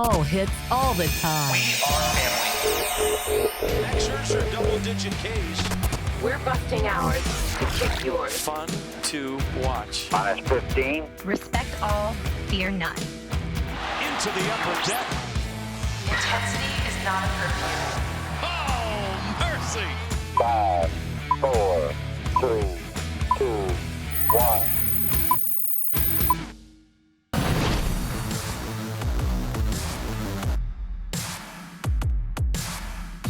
all hits all the time. We are family. Max Scherzer, double-digit Ks. We're busting ours to kick yours. Fun to watch. Minus 15. Respect all, fear none. Into the upper deck. Intensity is not a perfume. Oh, mercy. 5, 4, 3, 2, 1.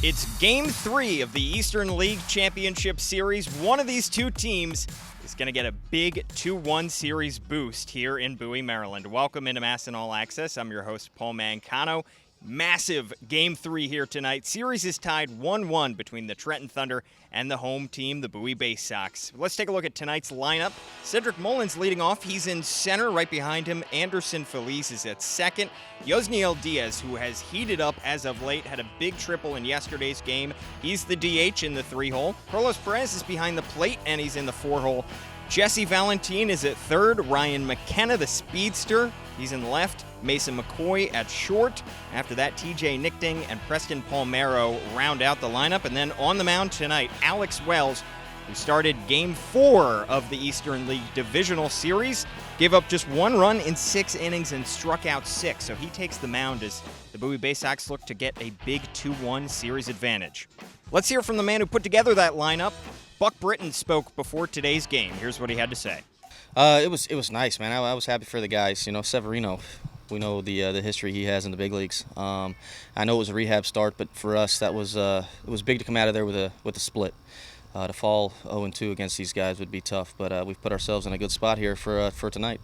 It's Game 3 of the Eastern League Championship Series. One of these two teams is going to get a big 2-1 series boost here in Bowie, Maryland. Welcome into MASN All Access. I'm your host, Paul Mancano. Massive Game 3 here tonight. Series is tied 1-1 between the Trenton Thunder and the home team, the Bowie Baysox. Let's take a look at tonight's lineup. Cedric Mullins leading off. He's in center. Right behind him, Anderson Feliz is at second. Yosniel Diaz, who has heated up as of late, had a big triple in yesterday's game. He's the DH in the 3-hole. Carlos Perez is behind the plate, and he's in the 4-hole. Jesse Valentin is at third. Ryan McKenna, the speedster, he's in left. Mason McCoy at short. After that, TJ Nichting and Preston Palmero round out the lineup. And then on the mound tonight, Alex Wells, who started Game 4 of the Eastern League Divisional Series, gave up just 1 run in 6 innings and struck out 6. So he takes the mound as the Bowie Baysox look to get a big 2-1 series advantage. Let's hear from the man who put together that lineup. Buck Britton spoke before today's game. Here's what he had to say. It was nice, man. I was happy for the guys. You know, Severino, we know the history he has in the big leagues. I know it was a rehab start, but for us that was it was big to come out of there with a split. To fall 0-2 against these guys would be tough, but we've put ourselves in a good spot here for tonight.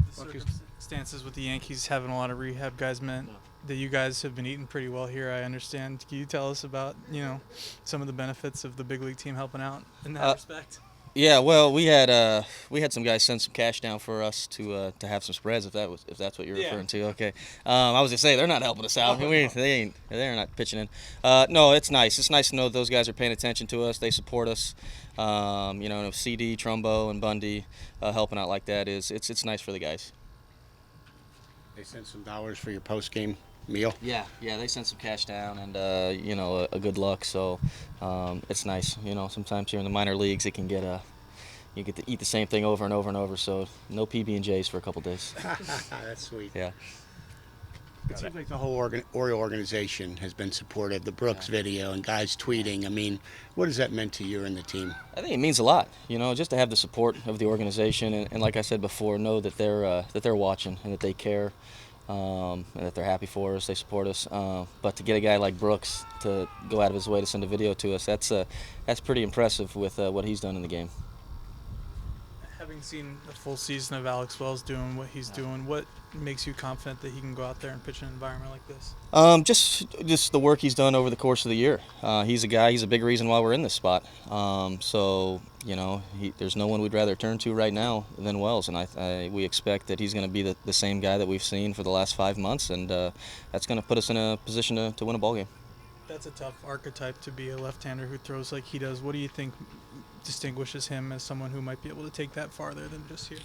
The circumstances with the Yankees having a lot of rehab guys meant that you guys have been eating pretty well here, I understand. Can you tell us about, some of the benefits of the big league team helping out in that respect? Yeah, well, we had some guys send some cash down for us to have some spreads, if that's what you're referring to. Okay, I was gonna say they're not helping us out. They're not pitching in. No, it's nice. It's nice to know that those guys are paying attention to us. They support us. CD, Trumbo, and Bundy helping out like that it's nice for the guys. They sent some dollars for your post-game meal? Yeah, they sent some cash down and, a good luck. So it's nice. Sometimes here in the minor leagues it can get you get to eat the same thing over and over and over. So no PB&Js for a couple days. That's sweet. Yeah. It seems like the whole Oriole organization has been supportive. The Brooks video and guys tweeting. I mean, what has that meant to you and the team? I think it means a lot. Just to have the support of the organization and like I said before, know that they're watching and that they care. And that they're happy for us, they support us. But to get a guy like Brooks to go out of his way to send a video to us, that's pretty impressive with what he's done in the game. Having seen the full season of Alex Wells doing what he's doing, what makes you confident that he can go out there and pitch in an environment like this? Just the work he's done over the course of the year. He's a big reason why we're in this spot. There's no one we'd rather turn to right now than Wells, and we expect that he's going to be the same guy that we've seen for the last 5 months, and that's going to put us in a position to win a ballgame. That's a tough archetype to be, a left-hander who throws like he does. What do you think distinguishes him as someone who might be able to take that farther than just here?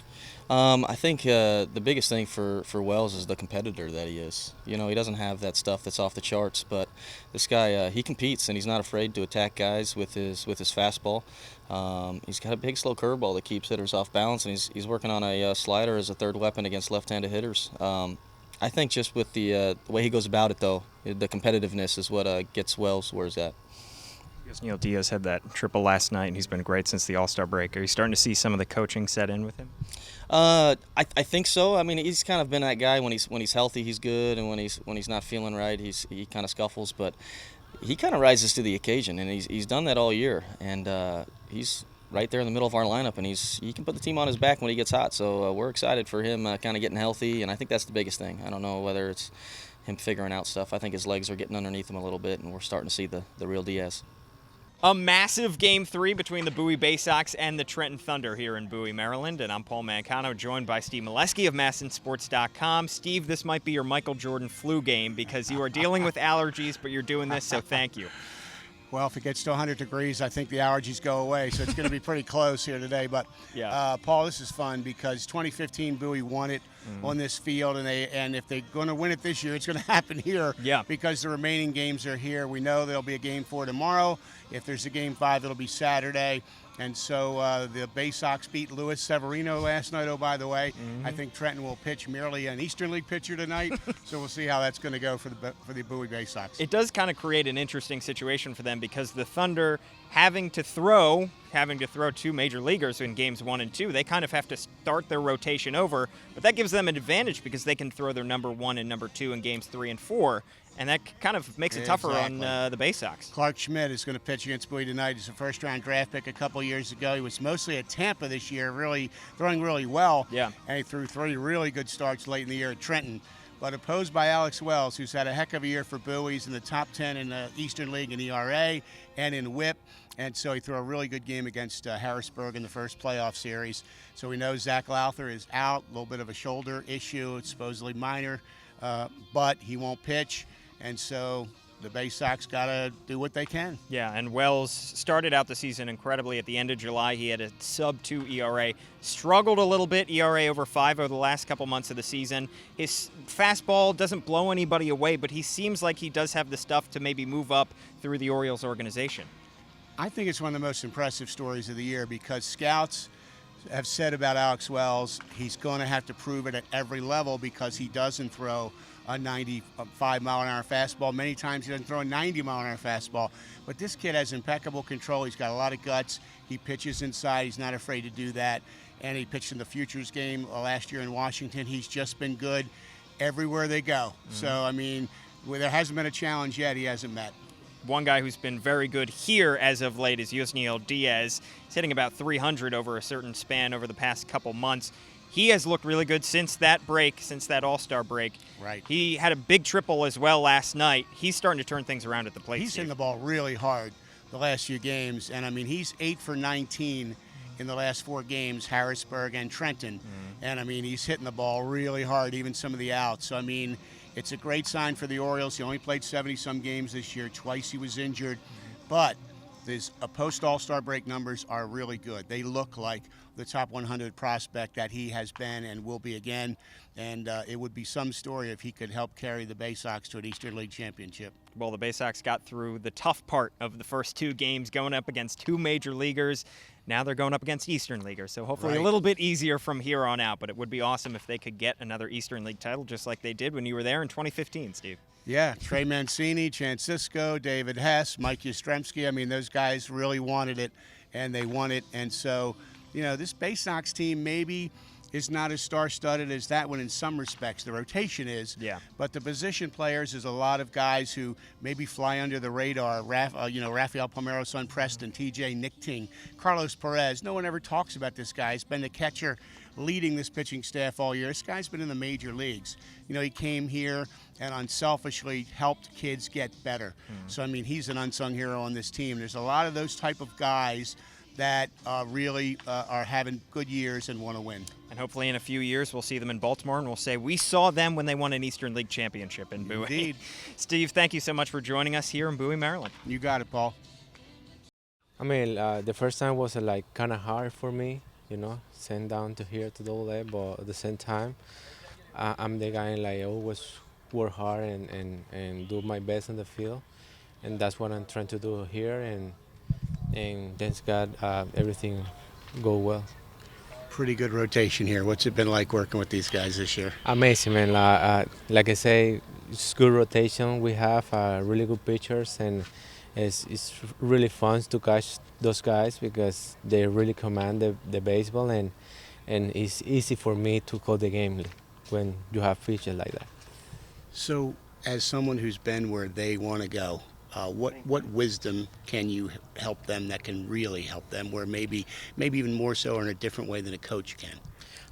I think the biggest thing for Wells is the competitor that he is. He doesn't have that stuff that's off the charts, but this guy, he competes and he's not afraid to attack guys with his fastball. He's got a big slow curveball that keeps hitters off balance, and he's working on a slider as a third weapon against left-handed hitters. I think just with the way he goes about it, though, the competitiveness is what gets Wells where he's at. Yosniel Diaz had that triple last night, and he's been great since the All-Star break. Are you starting to see some of the coaching set in with him? I think so. I mean, he's kind of been that guy when he's healthy, he's good, and when he's not feeling right, he kind of scuffles. But he kind of rises to the occasion, and he's done that all year. And he's right there in the middle of our lineup, and he can put the team on his back when he gets hot. So we're excited for him kind of getting healthy, and I think that's the biggest thing. I don't know whether it's him figuring out stuff. I think his legs are getting underneath him a little bit, and we're starting to see the real Diaz. A massive Game 3 between the Bowie Baysox and the Trenton Thunder here in Bowie, Maryland. And I'm Paul Mancano, joined by Steve Molesky of MASNsports.com. Steve, this might be your Michael Jordan flu game because you are dealing with allergies, but you're doing this, so thank you. Well, if it gets to 100 degrees, I think the allergies go away. So it's going to be pretty close here today. But, Paul, this is fun because 2015 Bowie won it on this field. And if they're going to win it this year, it's going to happen here because the remaining games are here. We know there'll be a Game 4 tomorrow. If there's a Game 5, it'll be Saturday. And so the Baysox beat Luis Severino last night, oh, by the way. I think Trenton will pitch merely an Eastern League pitcher tonight. So we'll see how that's going to go for the Bowie Baysox. It does kind of create an interesting situation for them because the Thunder having to throw 2 major leaguers in games 1 and 2, they kind of have to start their rotation over. But that gives them an advantage because they can throw their number 1 and number 2 in games 3 and 4. And that kind of makes it tougher on the Baysox. Clark Schmidt is going to pitch against Bowie tonight. He's a first-round draft pick a couple years ago. He was mostly at Tampa this year, really throwing really well. Yeah. And he threw 3 really good starts late in the year at Trenton. But opposed by Alex Wells, who's had a heck of a year for Bowie. He's in the top 10 in the Eastern League in ERA and in WHIP. And so he threw a really good game against Harrisburg in the first playoff series. So we know Zach Lowther is out, a little bit of a shoulder issue. It's supposedly minor, but he won't pitch. And so the Baysox got to do what they can. Yeah, and Wells started out the season incredibly. At the end of July, he had a sub-2 ERA. Struggled a little bit, ERA over 5 over the last couple months of the season. His fastball doesn't blow anybody away, but he seems like he does have the stuff to maybe move up through the Orioles organization. I think it's one of the most impressive stories of the year because scouts have said about Alex Wells, he's going to have to prove it at every level because he doesn't throw a 95-mile-an-hour fastball. Many times he doesn't throw a 90-mile-an-hour fastball. But this kid has impeccable control. He's got a lot of guts. He pitches inside. He's not afraid to do that. And he pitched in the Futures game last year in Washington. He's just been good everywhere they go. So, I mean, there hasn't been a challenge yet he hasn't met. One guy who's been very good here as of late is Yusniel Diaz. He's hitting about 300 over a certain span over the past couple months. He has looked really good since that break, since that All-Star break. Right. He had a big triple as well last night. He's starting to turn things around at the plate. He's hitting the ball really hard the last few games. And, I mean, he's 8 for 19 in the last 4 games, Harrisburg and Trenton. And, I mean, he's hitting the ball really hard, even some of the outs. So, I mean, it's a great sign for the Orioles. He only played 70-some games this year. Twice he was injured. But his post-All-Star break numbers are really good. They look like the top 100 prospect that he has been and will be again. And it would be some story if he could help carry the Baysox to an Eastern League championship. Well, the Baysox got through the tough part of the first 2 games, going up against 2 major leaguers. Now they're going up against Eastern Leaguers, so hopefully a little bit easier from here on out. But it would be awesome if they could get another Eastern League title, just like they did when you were there in 2015, Steve. Yeah, Trey Mancini, Chancisco, David Hess, Mike Yastrzemski. I mean, those guys really wanted it, and they won it. And so, you know, this Baysox team maybe is not as star-studded as that one in some respects. The rotation is. Yeah. But the position players is a lot of guys who maybe fly under the radar. Rafael Palmeiro, son Preston, TJ Nichting, Carlos Perez. No one ever talks about this guy. He's been the catcher leading this pitching staff all year. This guy's been in the major leagues. You know, he came here and unselfishly helped kids get better. So, I mean, he's an unsung hero on this team. There's a lot of those type of guys that really are having good years and want to win. And hopefully in a few years we'll see them in Baltimore and we'll say, we saw them when they won an Eastern League championship in Bowie. Indeed. Steve, thank you so much for joining us here in Bowie, Maryland. You got it, Paul. I mean, the first time was like kind of hard for me, you know, sent down to here to AA, but at the same time, I'm the guy like always work hard and do my best in the field, and that's what I'm trying to do here, and thanks God, everything go well. Pretty good rotation here. What's it been like working with these guys this year? Amazing, man. Like I say, it's good rotation. We have really good pitchers, and it's really fun to catch those guys because they really command the baseball, and it's easy for me to call the game when you have pitchers like that. So, as someone who's been where they want to go, what wisdom can you help them that can really help them, where maybe even more so or in a different way than a coach can?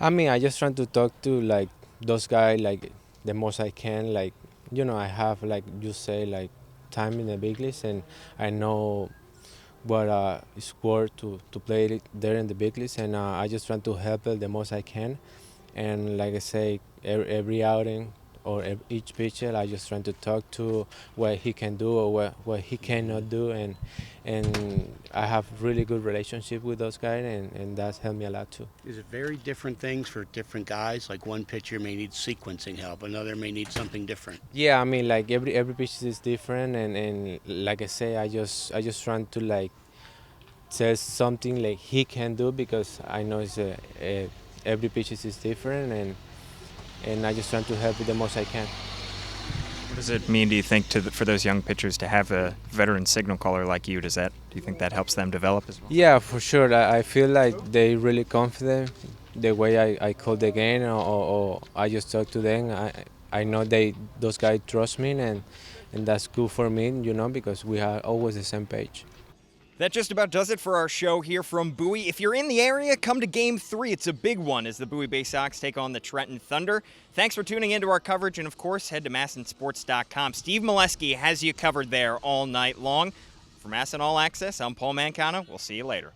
I mean, I just try to talk to like those guys like the most I can. Like, you know, I have like you say like time in the big leagues, and I know what it's worth to play it there in the big leagues, and I just try to help it the most I can. And like I say, every outing each pitcher. I just trying to talk to what he can do or what he cannot do, and I have really good relationship with those guys, and that's helped me a lot too. Is it very different things for different guys? Like one pitcher may need sequencing help, another may need something different. Yeah, I mean, like every pitch is different, and like I say, I just trying to like tell something like he can do, because I know it's every pitch is different, and I just trying to help it the most I can. What does it mean, do you think, for those young pitchers to have a veteran signal caller like you? Do you think that helps them develop as well? Yeah, for sure. I feel like they really confident the way I call the game, or I just talk to them. I know those guys trust me, and that's good for me, because we are always the same page. That just about does it for our show here from Bowie. If you're in the area, come to Game 3. It's a big one as the Bowie Baysox take on the Trenton Thunder. Thanks for tuning into our coverage, and of course, head to MASNsports.com. Steve Molesky has you covered there all night long. For MASN All Access, I'm Paul Mancano. We'll see you later.